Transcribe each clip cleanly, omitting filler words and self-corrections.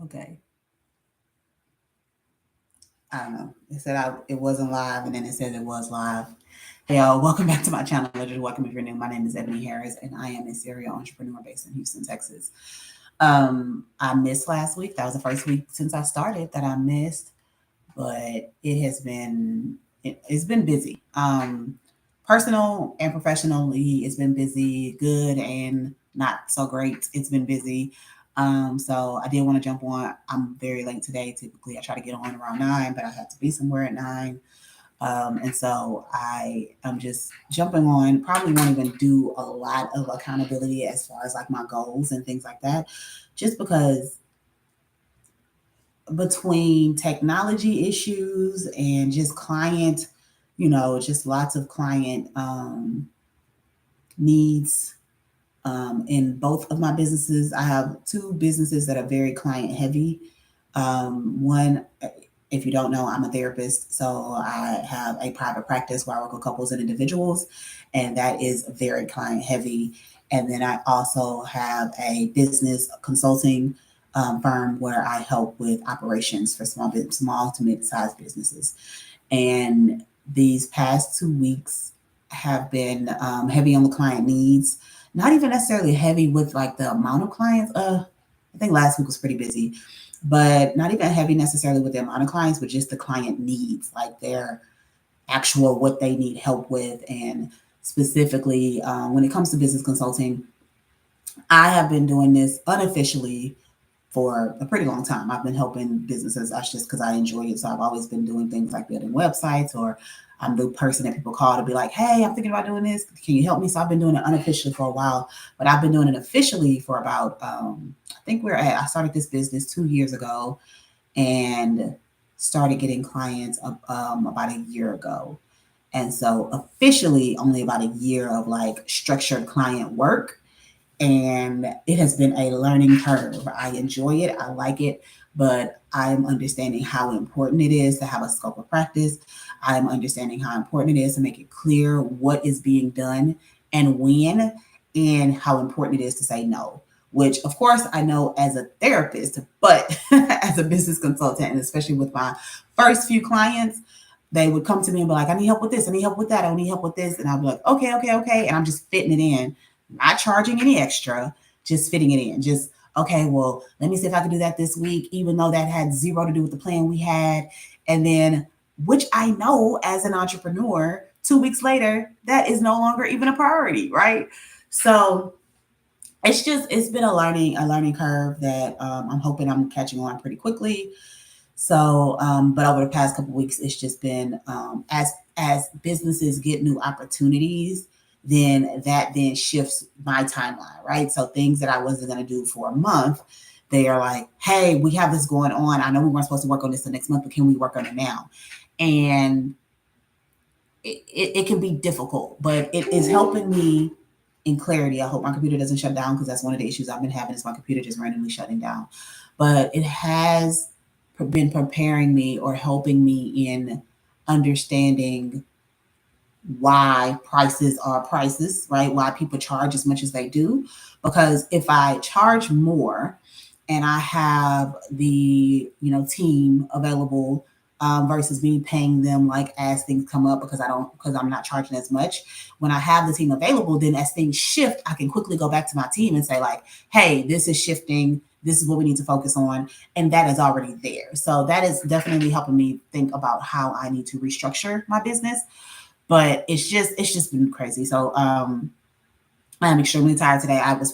Okay. I don't know. It said it wasn't live, and then it said it was live. Hey, y'all, welcome back to my channel. Just welcome if you're new. My name is Eboni Harris, and I am a serial entrepreneur based in Houston, Texas. I missed last week. That was the first week since I started that I missed, but it's been busy. Personal and professionally, it's been busy, good and not so great. It's been busy. So I did want to jump on. I'm very late today. Typically, I try to get on around 9, but I had to be somewhere at 9. And so I am just jumping on. Probably won't even do a lot of accountability as far as like my goals and things like that, just because between technology issues and just client, just lots of client needs in both of my businesses. I have two businesses that are very client heavy. One, if you don't know, I'm a therapist, so I have a private practice where I work with couples and individuals, and that is very client heavy. And then I also have a business consulting firm where I help with operations for small to mid-sized businesses. And these past 2 weeks have been heavy on the client needs. Not even necessarily heavy with like the amount of clients. I think last week was pretty busy, but not even heavy necessarily with the amount of clients, but just the client needs, like their actual what they need help with. And specifically, when it comes to business consulting, I have been doing this unofficially for a pretty long time. I've been helping businesses. That's just because I enjoy it. So I've always been doing things like building websites, or I'm the person that people call to be like, hey, I'm thinking about doing this. Can you help me? So I've been doing it unofficially for a while, but I've been doing it officially for about, I started this business 2 years ago and started getting clients about a year ago. And so officially only about a year of like structured client work, and it has been a learning curve. I enjoy it, I like it, but I'm understanding how important it is to have a scope of practice. I'm understanding how important it is to make it clear what is being done and when, and how important it is to say no. Which, of course, I know as a therapist, but as a business consultant, and especially with my first few clients, they would come to me and be like, I need help with this, I need help with that, I need help with this. And I'll be like, okay, okay, okay. And I'm just fitting it in, not charging any extra, just fitting it in. Just, okay, well, let me see if I can do that this week, even though that had zero to do with the plan we had. And then, which I know as an entrepreneur, 2 weeks later, that is no longer even a priority, right? So it's been a learning curve that I'm hoping I'm catching on pretty quickly. So, but over the past couple of weeks, it's just been as businesses get new opportunities, then that then shifts my timeline, right? So things that I wasn't going to do for a month, they are like, hey, we have this going on. I know we weren't supposed to work on this the next month, but can we work on it now? And it can be difficult, but it is helping me in clarity. I hope my computer doesn't shut down, because that's one of the issues I've been having, is my computer just randomly shutting down. But it has been preparing me or helping me in understanding why prices are prices, right? Why people charge as much as they do. Because if I charge more and I have the team available, versus me paying them like as things come up, because I'm not charging as much. When I have the team available, then as things shift, I can quickly go back to my team and say like, hey, this is shifting. This is what we need to focus on, and that is already there. So that is definitely helping me think about how I need to restructure my business. But it's just been crazy. So I'm extremely tired today. I was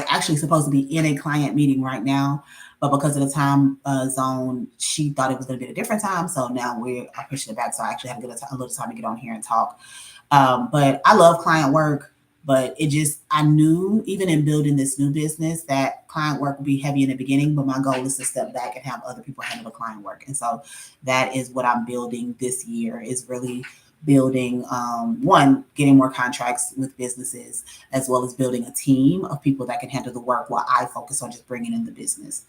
actually supposed to be in a client meeting right now, but because of the time zone, she thought it was going to be at a different time. So now I pushing it back. So I actually had to get a little time to get on here and talk. But I love client work, but I knew even in building this new business that client work would be heavy in the beginning, but my goal is to step back and have other people handle the client work. And so that is what I'm building this year, is really building, one, getting more contracts with businesses, as well as building a team of people that can handle the work while I focus on just bringing in the business.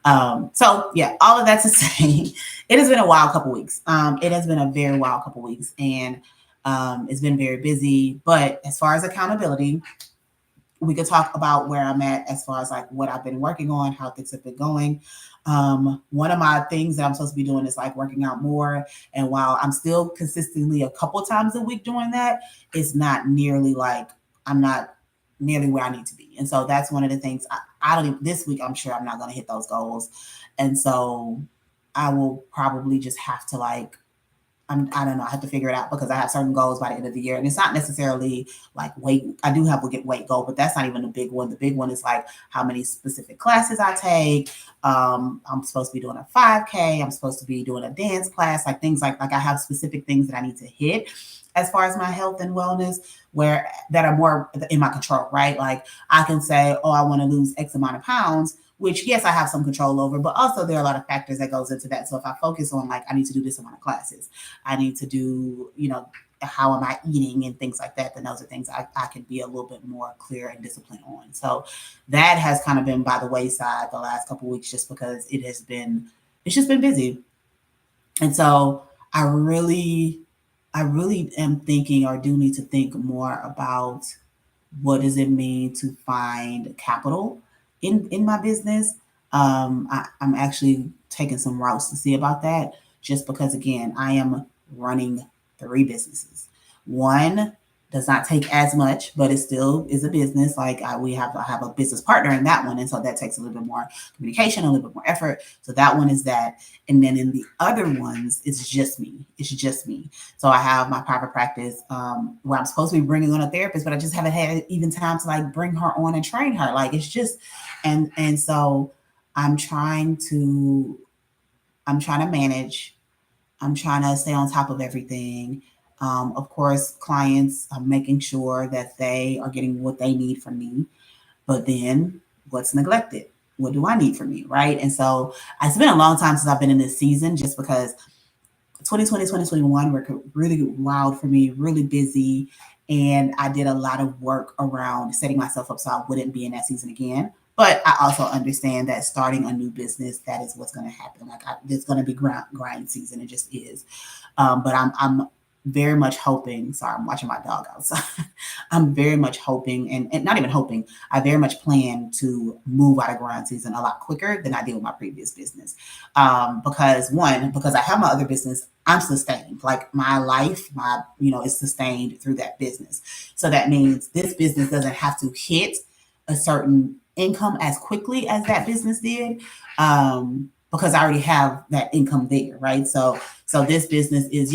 So yeah, all of that to say, it has been a wild couple weeks. It has been a very wild couple weeks, and it's been very busy. But as far as accountability, we could talk about where I'm at as far as like what I've been working on, how things have been going. One of my things that I'm supposed to be doing is like working out more. And while I'm still consistently a couple times a week doing that, it's not nearly like I'm not nearly where I need to be. And so that's one of the things I don't even, this week, I'm sure I'm not going to hit those goals. And so I will probably just have to like, I don't know. I have to figure it out because I have certain goals by the end of the year, and it's not necessarily like weight. I do have a get weight goal, but that's not even the big one. The big one is like how many specific classes I take. I'm supposed to be doing a 5K. I'm supposed to be doing a dance class, like things like I have specific things that I need to hit as far as my health and wellness, where that are more in my control, right? Like I can say, oh, I want to lose X amount of pounds, which yes, I have some control over, but also there are a lot of factors that goes into that. So if I focus on like I need to do this amount of classes, I need to do, how am I eating and things like that, then those are things I can be a little bit more clear and disciplined on. So that has kind of been by the wayside the last couple of weeks just because it's just been busy. And so I really, I really am thinking or do need to think more about what does it mean to find capital in my business. I'm actually taking some routes to see about that just because again I am running 3 businesses. One does not take as much, but it still is a business. Like I have a business partner in that one, and so that takes a little bit more communication, a little bit more effort. So that one is that, and then in the other ones, it's just me. It's just me. So I have my private practice where I'm supposed to be bringing on a therapist, but I just haven't had even time to like bring her on and train her. Like it's just, and so I'm trying to I'm trying to manage. I'm trying to stay on top of everything. Of course, clients, I'm making sure that they are getting what they need from me. But then what's neglected? What do I need from me? Right. And so it's been a long time since I've been in this season just because 2020, 2021 were really wild for me, really busy. And I did a lot of work around setting myself up so I wouldn't be in that season again. But I also understand that starting a new business, that is what's going to happen. Like it's going to be grind season. It just is. But I'm very much hoping. Sorry, I'm watching my dog outside. I'm very much hoping, and not even hoping. I very much plan to move out of grind season a lot quicker than I did with my previous business. Because I have my other business, I'm sustained. Like my life, is sustained through that business. So that means this business doesn't have to hit a certain income as quickly as that business did. Because I already have that income there, right? So this business is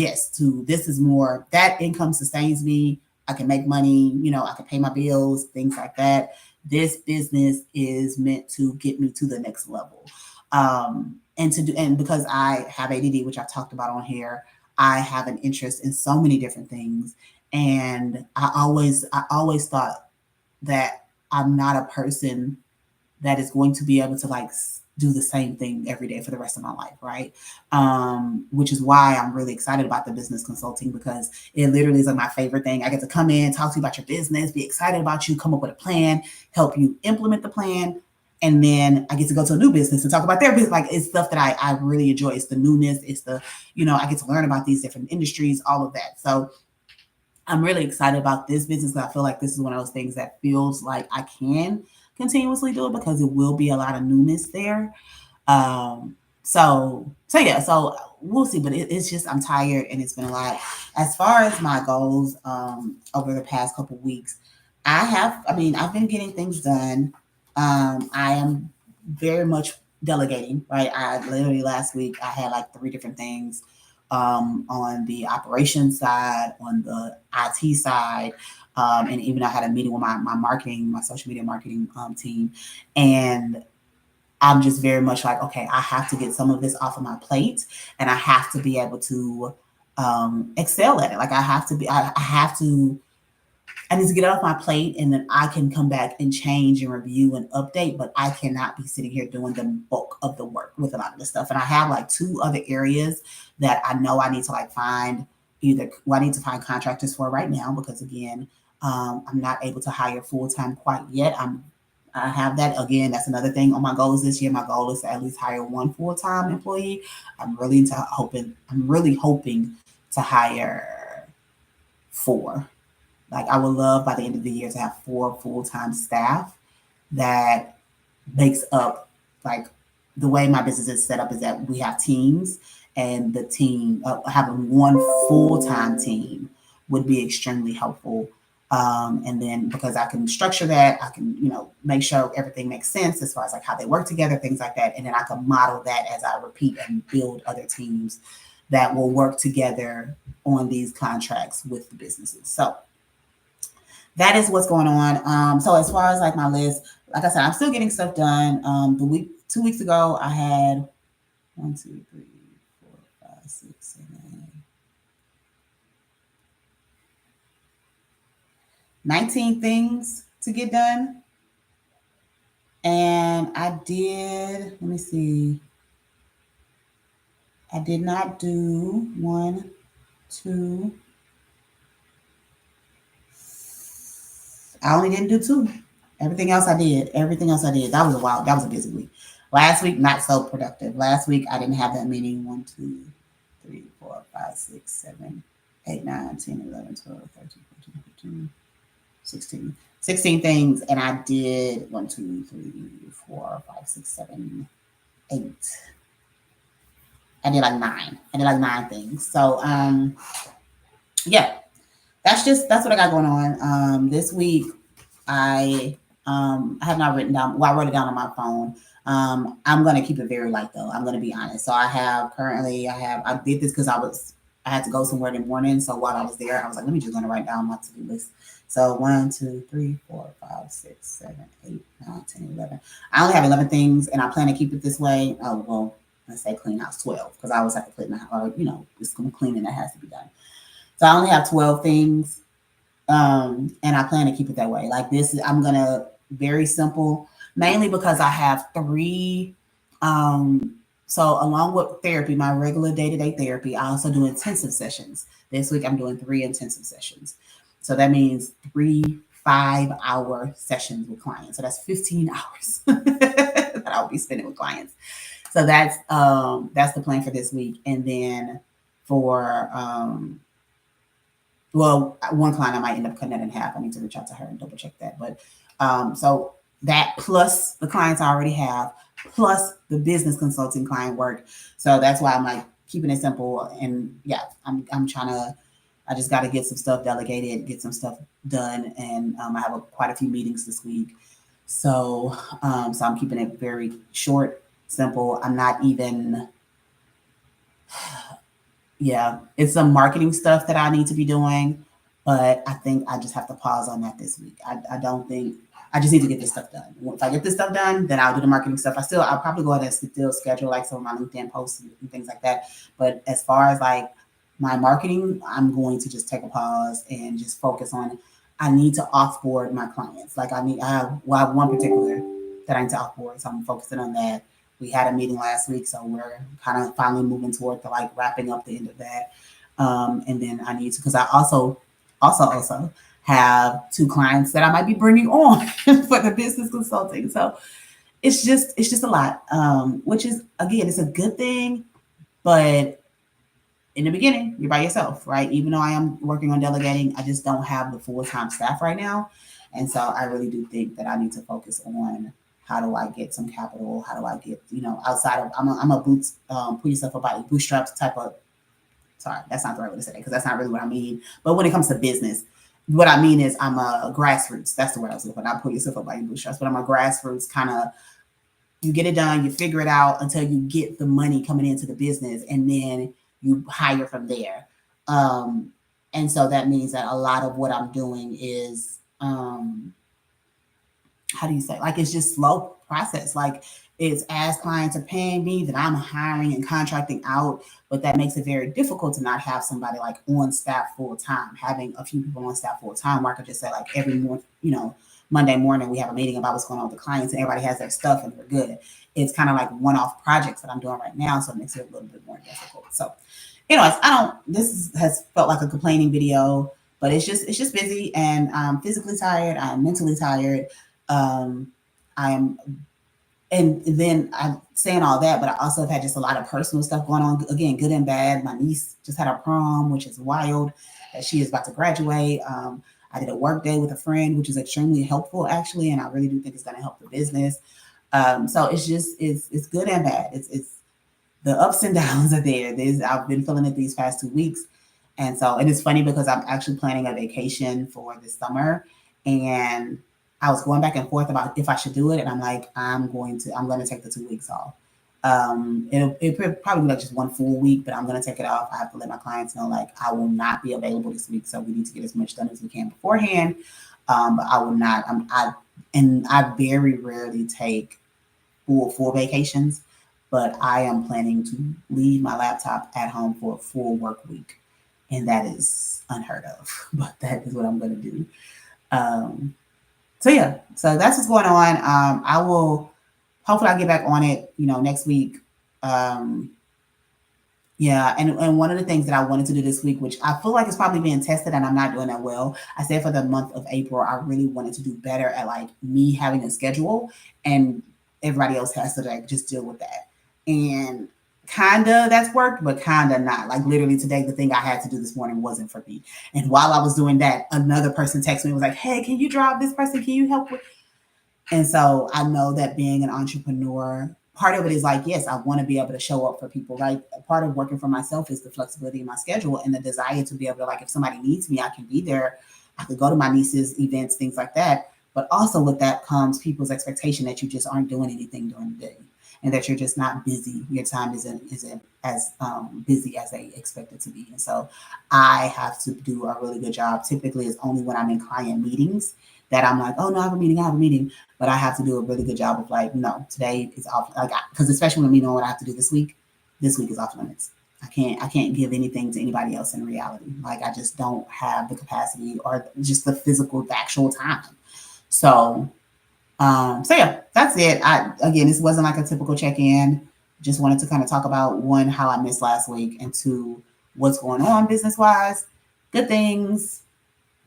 this is more that income sustains me. I can make money, I can pay my bills, things like that. This business is meant to get me to the next level. And because I have ADD, which I've talked about on here, I have an interest in so many different things. And I always thought that I'm not a person that is going to be able to like do the same thing every day for the rest of my life, right? Which is why I'm really excited about the business consulting because it literally is like my favorite thing. I get to come in, talk to you about your business, be excited about you, come up with a plan, help you implement the plan. And then I get to go to a new business and talk about their business. Like it's stuff that I really enjoy. It's the newness. It's I get to learn about these different industries, all of that. So I'm really excited about this business. I feel like this is one of those things that feels like I can continuously do it because it will be a lot of newness there. So yeah, so we'll see. But it's just I'm tired and it's been a lot. As far as my goals over the past couple weeks, I've been getting things done. I am very much delegating, right? I literally last week I had like 3 different things on the operations side, on the IT side, and even I had a meeting with my marketing, my social media marketing team, and I'm just very much like, okay, I have to get some of this off of my plate, and I have to be able to excel at it. Like I have to I need to get it off my plate and then I can come back and change and review and update, but I cannot be sitting here doing the bulk of the work with a lot of this stuff. And I have like 2 other areas that I know I need to like find I need to find contractors for right now because again, I'm not able to hire full time quite yet. I have that again. That's another thing on my goals this year. My goal is to at least hire 1 full-time employee. I'm really hoping to hire 4 Like I would love by the end of the year to have 4 full-time staff that makes up like the way my business is set up is that we have teams, and the team having one full-time team would be extremely helpful. And then because I can structure that, I can, make sure everything makes sense as far as like how they work together, things like that. And then I can model that as I repeat and build other teams that will work together on these contracts with the businesses. So that is what's going on. So as far as like my list, like I said, I'm still getting stuff done. 2 weeks ago, I had 1, 2, 3, 4, 5, 6, 7, 19 things to get done. And I did, let me see, I did not do 1, 2, I only didn't do 2. Everything else I did. Everything else I did. That was a busy week. Last week, not so productive. Last week, I didn't have that many. 1, 2, 3, 4, 5, 6, 7, 8, 9, 10, 11, 12, 13, 14, 15, 16. 16 things. And I did 1, 2, 3, 4, 5, 6, 7, 8. I did like 9. I did like 9 things. So, yeah, that's what I got going on. This week, I have not written down. Well, I wrote it down on my phone. I'm gonna keep it very light though. I'm gonna be honest. So I did this because I had to go somewhere in the morning. So while I was there, I was like, let me just gonna write down my to-do list. So 1, 2, 3, 4, 5, 6, 7, 8, 9, 10, 11. I only have 11 things, and I plan to keep it this way. Oh well, let's say clean house 12 because I always have to clean my house. Or, it's some cleaning that has to be done. So I only have 12 things. And I plan to keep it that way. Like this, I'm gonna very simple, mainly because I have 3. So along with therapy, my regular day-to-day therapy, I also do intensive sessions. This week, I'm doing 3 intensive sessions. So that means 3 5-hour sessions with clients. So that's 15 hours that I'll be spending with clients. So that's the plan for this week. And then for well, one client I might end up cutting that in half. I need to reach out to her and double check that. But so that plus the clients I already have, plus the business consulting client work. So that's why I'm like keeping it simple. And yeah, I'm trying to. I just got to get some stuff delegated, get some stuff done, and I have quite a few meetings this week. So I'm keeping it very short, simple. I'm not even. Yeah, it's some marketing stuff that I need to be doing, but I think I just have to pause on that this week. I don't think I just need to get this stuff done. If I get this stuff done, then I'll do the marketing stuff. I'll probably go ahead and still schedule like some of my LinkedIn posts and things like that. But as far as like my marketing, I'm going to just take a pause and just focus on. I need to offboard my clients. Like I have one particular that I need to offboard, so I'm focusing on that. We had a meeting last week, so we're kind of finally moving toward the like wrapping up the end of that. And then I need to, because I also have 2 clients that I might be bringing on for the business consulting. So it's just a lot, which is again, it's a good thing, but in the beginning, you're by yourself, right? Even though I am working on delegating, I just don't have the full-time staff right now. And so I really do think that I need to focus on how do I get some capital? How do I get, outside of, I'm a boots, put yourself up by your bootstraps type of, sorry, that's not the right way to say it because that's not really what I mean. But when it comes to business, what I mean is I'm a grassroots. That's the word I was looking for. Not put yourself up by your bootstraps, but I'm a grassroots kind of, you get it done, you figure it out until you get the money coming into the business, and then you hire from there. And so that means that a lot of what I'm doing is, how do you say, like it's just slow process. Like it's as clients are paying me that I'm hiring and contracting out, but that makes it very difficult to not have somebody like on staff full time. Having a few people on staff full time where I could just say like every morning, Monday morning we have a meeting about what's going on with the clients and everybody has their stuff and we're good. It's kind of like one-off projects that I'm doing right now, so it makes it a little bit more difficult. So anyways, this has felt like a complaining video, but it's just busy, and I'm physically tired, I'm mentally tired. I am, and then I'm saying all that, but I also have had just a lot of personal stuff going on. Again, good and bad. My niece just had a prom, which is wild. That she is about to graduate. I did a work day with a friend, which is extremely helpful actually, and I really do think it's going to help the business. So it's good and bad. It's the ups and downs are there. I've been feeling it these past 2 weeks. And it's funny because I'm actually planning a vacation for this summer, and I was going back and forth about if I should do it, and I'm like, I'm going to take the 2 weeks off. It'll probably be like just one full week, but I'm going to take it off. I have to let my clients know like I will not be available this week, so we need to get as much done as we can beforehand. But I will not. I very rarely take full vacations, but I am planning to leave my laptop at home for a full work week, and that is unheard of. But that is what I'm going to do. Um, so yeah, so that's what's going on. I will hopefully I'll get back on it, next week. Um, yeah, and one of the things that I wanted to do this week, which I feel like is probably being tested and I'm not doing that well. I said for the month of April, I really wanted to do better at like me having a schedule, and everybody else has to like just deal with that. And kinda that's worked, but kinda not. Like literally today, the thing I had to do this morning wasn't for me. And while I was doing that, another person texted me and was like, "Hey, can you drive this person? Can you help with?" And so I know that being an entrepreneur, part of it is like, yes, I want to be able to show up for people, right? Part of working for myself is the flexibility in my schedule and the desire to be able to, like, if somebody needs me, I can be there. I could go to my niece's events, things like that. But also with that comes people's expectation that you just aren't doing anything during the day and that you're just not busy. Your time isn't as busy as they expect it to be. And so I have to do a really good job. Typically, it's only when I'm in client meetings that I'm like, oh no, I have a meeting. But I have to do a really good job of like, no, today is off. Like, because especially when we know what I have to do this week is off limits. I can't give anything to anybody else in reality. Like I just don't have the capacity or just the physical, the actual time. So, so yeah, that's it. Again, this wasn't like a typical check-in. Just wanted to kind of talk about one, how I missed last week, and two, what's going on business wise. Good things,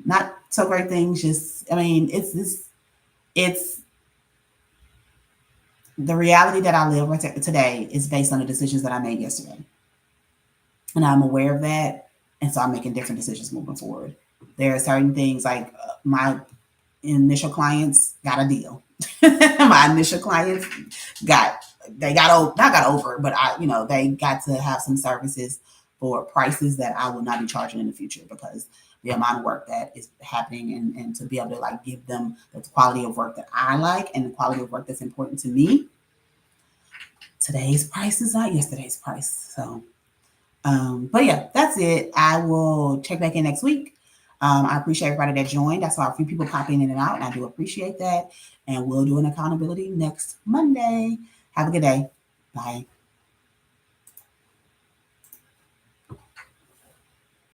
not so great things. Just, I mean, it's the reality that I live right today is based on the decisions that I made yesterday. And I'm aware of that. And so I'm making different decisions moving forward. There are certain things like my initial clients got a deal. My initial clients got, they got over, not got over, but they got to have some services for prices that I will not be charging in the future because the amount of work that is happening and to be able to like give them the quality of work that I like and the quality of work that's important to me. Today's price is not yesterday's price. So, but yeah, that's it. I will check back in next week. I appreciate everybody that joined. I saw a few people popping in and out, and I do appreciate that. And we'll do an accountability next Monday. Have a good day. Bye.